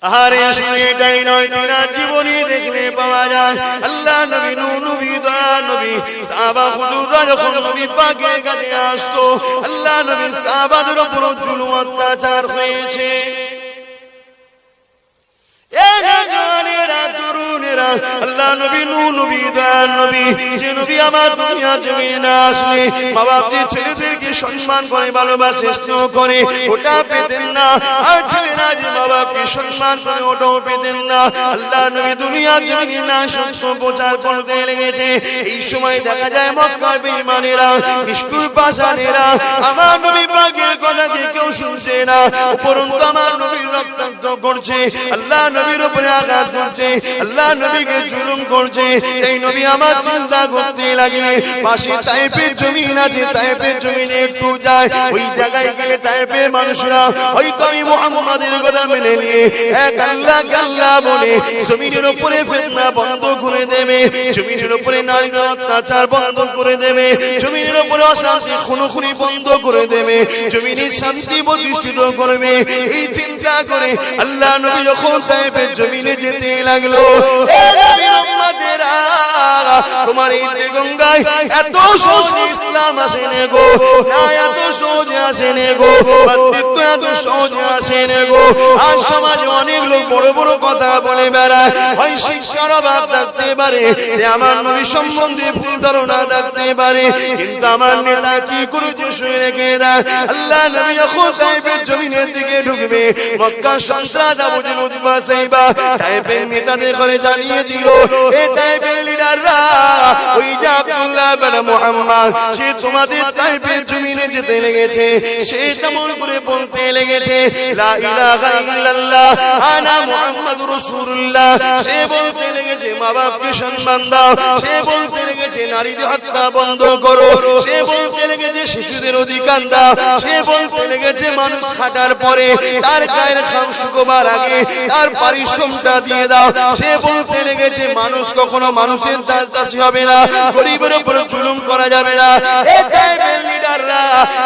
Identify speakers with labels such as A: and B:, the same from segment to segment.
A: আরে এটাই নয়, তিনার জীবনী দেখলে পাওয়া যায় আল্লাহ নবী নূহ নবী দয়া নবী সাহাবা হুজুররা যখন নবী পাকের কাছে আসতো, আল্লাহ নবী সাহাবাদের উপর জুলুম অত্যাচার হয়েছে। আল্লাহ নবী নূহ নবী দয়া নবী, যে নবী আমার দুনিয়া জমিনে আসলে মা বাপ যে ছেলেদেরকে সম্মান করে ভালোবাসে স্নেহ করে ওটা পেতেন না, আর ছেলেরা যে মা বাপকে সম্মান করে ওটাও পেতেন না। আল্লাহ নবী দুনিয়া জমিনে না সত্য প্রচার করতে লেগেছে। এই সময় দেখা যায় মক্কার বেঈমানেরা নিষ্ঠুর পাষাণেরা আমার নবী পাকের কথাকে কেউ শুনছে না, উপরন্তু আমার নবীর রক্তাক্ত করছে, আল্লাহ নবীর উপরে আঘাত করছে, আল্লাহ নবীকে জুলুম করছে। এই নবী আমার চিন্তা করতে লাগলে পাশে তায়েফের জমিন আছে, তায়েফের জমিনে একটু যায়, ওই জায়গায় গেলে তায়েফের মানুষরা হয়তো আমি মুহাম্মাদের কথা মেনে নিয়ে এক আল্লাহ আল্লাহ বলে জমিনের উপরে ফিতনা বন্ধ করে দেবে, জমিনের উপরে নারীদের অত্যাচার বন্ধ করে দেবে, জমিনের উপরে অশান্তি খুনোখুনি বন্ধ করে দেবে, জমিনে শান্তি প্রতিষ্ঠিত করবে। এই চিন্তা করে আল্লাহ নবী যখন তায়েফের জমিনে যেতে লাগলো, তোমার এই গঙ্গায় এত সহজ ইসলাম আসেনে গো, এত সহজ আসেনে গো, এত সহজ আসেনে গো। আর সমাজে অনেক লোক বড় বড় কথা বলে বেড়ায়, হয় শিক্ষার অভাব থাকতে পারে, যে আমার নবী সম্বন্ধে ভুল ধারণা থাকতে পারে, কিন্তু আমার নেতা কি করেছে শুনে রেখে দেয়। আল্লাহ নবী যখন তায়েফের জমিনের দিকে ঢুকবে, মক্কা সন্ত্রাস আবু জেহেল উতবা সাইবা তায়েফের নেতাদের করে জানিয়ে দিল, এই তায়েফের লিডাররা ওই যে আব্দুল্লাহ বিন মুহাম্মদ সে তোমাদের তায়েফের জমিনে যেতে লেগেছে, সে কেমন করে বলতে লেগেছে লা ইলাহা ইল্লাল্লাহ আনা মুহাম্মাদুর রাসূলুল্লাহ, সে বলতে লেগেছে মা বাপকে সম্মান দাও, সে বলতে লেগেছে নারীদের হত্যা বন্ধ করো, সে বলতে লেগেছে শিশুদের অধিকার দাও, সে বলতে লেগেছে মানুষ খাটার পরে তার গায়ের ঘাম শুকোবার আগে তার পারিশ্রমটা দিয়ে দাও, সে বলতে লেগেছে মানুষ কখনো মানুষের দাসী হবে না, গরিবের উপর জুলুম করা যাবে না। এই তায়েফের লিডাররা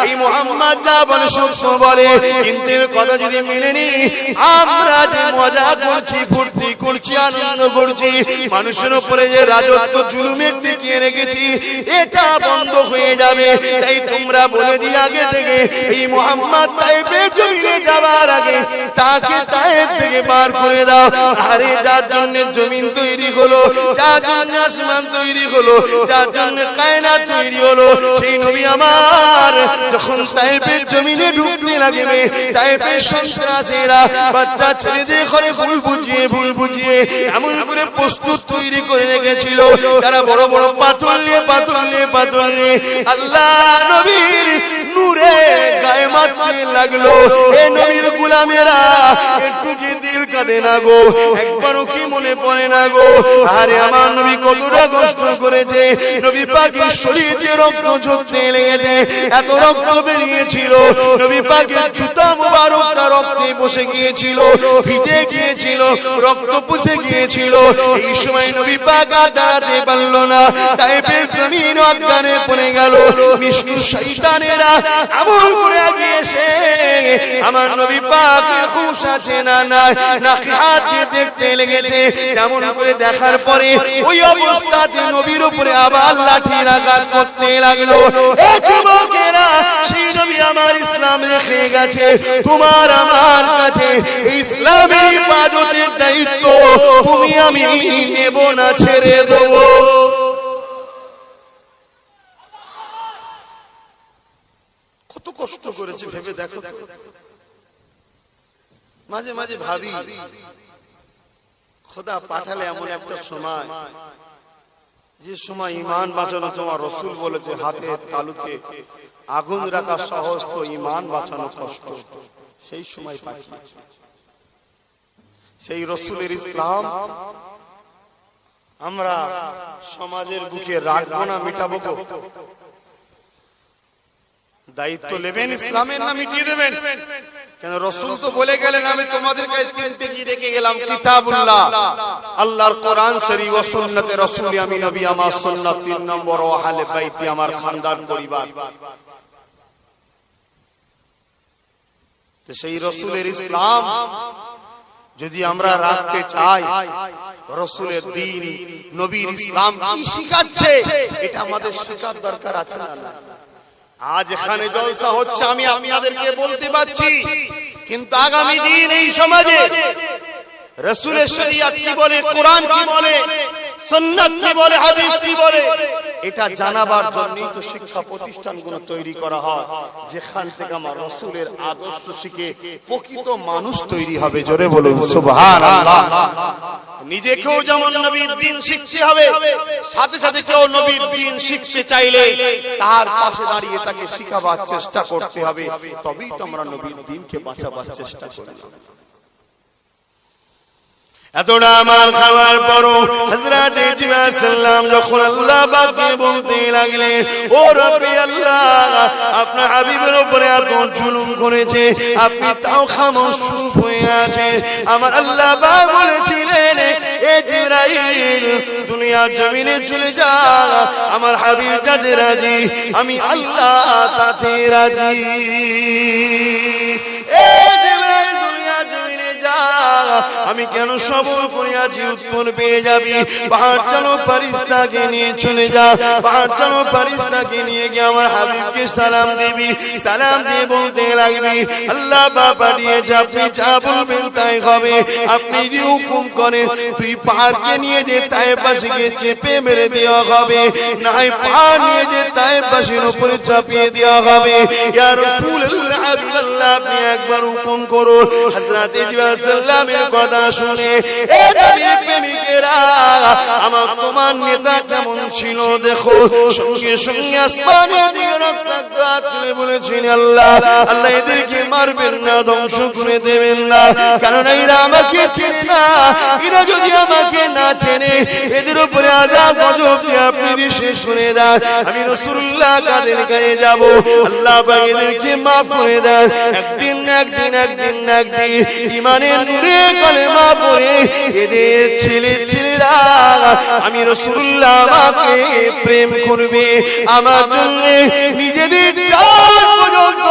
A: এই মুহাম্মদ যা বলে সত্য বলে, কিন্তু এর কথা যদি মেনে নি, আমরা যে মজা করছি ফুর্তি করছি আনন্দ করছি, মানুষের উপরে যে রাজত্ব জুলুমের টিকিয়ে রেখেছি এটা বন্ধ হয়ে যাবে। তাই তোমরা বলে দিই আগে থেকে, এই মুহাম্মদ তায়েফের জমিনে যাবার আগে তাকে তায়েফ থেকে বার করে দাও। আরে যার জন্য জমিন তৈরি হলো, যার জন্য আসমান তৈরি হলো, যার জন্য কায়নাত তৈরি হলো, সেই নবী আমার যখন তায়েফের জমিনে ঢুকতে লাগবে, তায়েফের সন্ত্রাসীরা বাচ্চা ছেলেদের ঘরে ভুল বুঝিয়ে এমন করে প্রস্তুত তৈরি করে রেখেছিল, তারা বড় বড় পাথর নিয়ে আল্লাহ নবীর নূরে গায়ে মারতে লাগলো। এই নবীর গোলামেরা একটু কি দিল কাঁদে না গো, একবারও কি মনে পড়ে না গো? আরে আমার নবী কতটা কষ্ট করেছে, নবী পাকের শরীর দিয়ে রক্ত ঝরতে লেগেছে, এত রক্ত বেরিয়েছিল, নবী পাকের জুতা মুবারকটা রক্তে বসে গিয়েছিল, ভিজে গিয়েছিল, রক্ত পুষে গিয়েছিল। এই সময় নবী পাক আর দাঁড়াতে পারল না, তায়েফের জমিন অজ্ঞানে পড়ে গেল। নিষ্ঠুর শয়তানেরা এমন করে গিয়েছে, আমার নবী পাকের হুঁশ আছে না নাই নাকি হাত দিয়ে দেখতে লেগেছে। তেমন করে দেখার পরে ওই অবস্থাতে নবীর উপরে আবার লাঠির আঘাত করতে লাগলো। এই যুবকেরা, সেই নবী আমার ইসলাম রেখে গেছে, তোমার আমার কাছে ইসলামের ইবাদতের দায়িত্ব তুমি আমি নেব না, ছেড়ে দেব। কত কষ্ট করেছে ভেবে দেখো। মাঝে মাঝে ভাবি, খোদা পাঠালে এমন একটা সময়, যে সময় ঈমান বাঁচানো তোমার রাসূল বলেছে হাতে তালুতে আগুন রাখা সহজ, তো ঈমান বাঁচানো কষ্ট। সেই সময় পাঠিয়েছে সেই রাসূলের ইসলাম আমরা সমাজের বুকে রাখবো না, মিটাবো। দায়িত্ব নেবেন ইসলামের, না মিটিয়ে দেবেন? কেন রাসূল তো বলে গেলেন, আমি তোমাদের কাছে তিনটে কি রেখে গেলাম, কিতাবুল্লাহ আল্লাহর কোরআন শরীফ ও সুন্নতে রাসূল, আমি নবী আমার সুন্নাত, 3 নম্বর ও আহলে বাইতি আমার খানদান পরিবার। তো সেই রাসূলের ইসলাম যদি আমরা রাখতে চাই রাসূলের দ্বীন, নবীর ইসলাম কি শিখাচ্ছে এটা আমাদের শেখার দরকার আছে না? আজ এখানে জলসা হচ্ছে, আমি আপনাদেরকে বলতে পারছি, কিন্তু আগামী দিন এই সমাজে রাসূলের শরীয়ত কি বলে, কোরআন কি বলে, সুন্নাত কি বলে, হাদিস কি বলে, এটা জানাবার জন্যই তো শিক্ষা প্রতিষ্ঠানগুলো তৈরি করা হয়, যেখান থেকে আমার রাসূলের আদর্শ শিখে প্রকৃত মানুষ তৈরি হবে। জোরে বলুন সুবহানাল্লাহ। নিজেকেও যেমন নবীর দ্বীন শিখতে হবে, সাথে সাথে কেউ নবীর দ্বীন শিখতে চাইলে তার পাশে দাঁড়িয়ে তাকে শিখাবার চেষ্টা করতে হবে, তবেই তো আমরা নবীর দ্বীনকে বাঁচাবার চেষ্টা করি। এতটা আমার খাওয়ার পরও হযরত জিবরাইল সাল্লাম যখন আল্লাহ পাককে বলতে লাগলেন, ও রব্বি আল্লাহ, আপনার হাবিবের উপরে এত জুলুম করেছে, আপনি তাও খামোশ চুপ হয়ে আছেন। আমার আল্লাহ পাক বলেছিলেন, এ জিবরাইল, দুনিয়ার জমিনে চলে যা, আমার হাবিব যাতে রাজি, আমি আল্লাহ তাতে রাজি। আমি কেন সবর করে আছি, উত্তর পেয়ে যাবি। পাহাড় চালো ফারিস্তাকে নিয়ে চলে যা, পাহাড় চালো ফারিস্তাকে নিয়ে গিয়ে আমার হাবিবকে সালাম দিবি, সালাম দিয়ে বলতে লাগবি, আল্লাহ পাক পাঠিয়েছে, আপনি যা বলবেন তাই হবে। আপনি যদি হুকুম করেন তুই পাহাড়কে নিয়ে যে তায়েব বাসীকে চেপে মেরে দেওয়া হবে, না হয় পাহাড় নিয়ে যে তায়েব বাসীর উপরে চাপিয়ে দেওয়া হবে। ইয়া রাসূলুল্লাহ, আল্লাহ আপনি একবার হুকুম করুন। হযরত জিবরাইল সাল্লামের কথা শুনে এ নবীর প্রেমিকেরা, আমার তোমার নেতা কেমন ছিল দেখো, সঙ্গে সঙ্গে আসমানে দিয়ে রক্তাক্ত তুলে বলেছেন, আল্লাহ আল্লাহ এদেরকে মারবেন না, ধ্বংস করে দেবেন না, কারণ এরা আমাকে চেনে না। এরা যদি আমাকে না চেনে, এদের উপরে আযাব গজব দিয়ে আপনি শেষ করে দেন। আমি রাসূলুল্লাহ কাদের কাছে যাব, আল্লাহ পাক এদেরকে maaf করে দেন। একদিন ঈমানের নূরে কালেমা পড়ে এদের ছেলেরা আমি রাসূলুল্লাহ আমাকে প্রেম করবে, আমার জন্য নিজেদের জান পর্যন্ত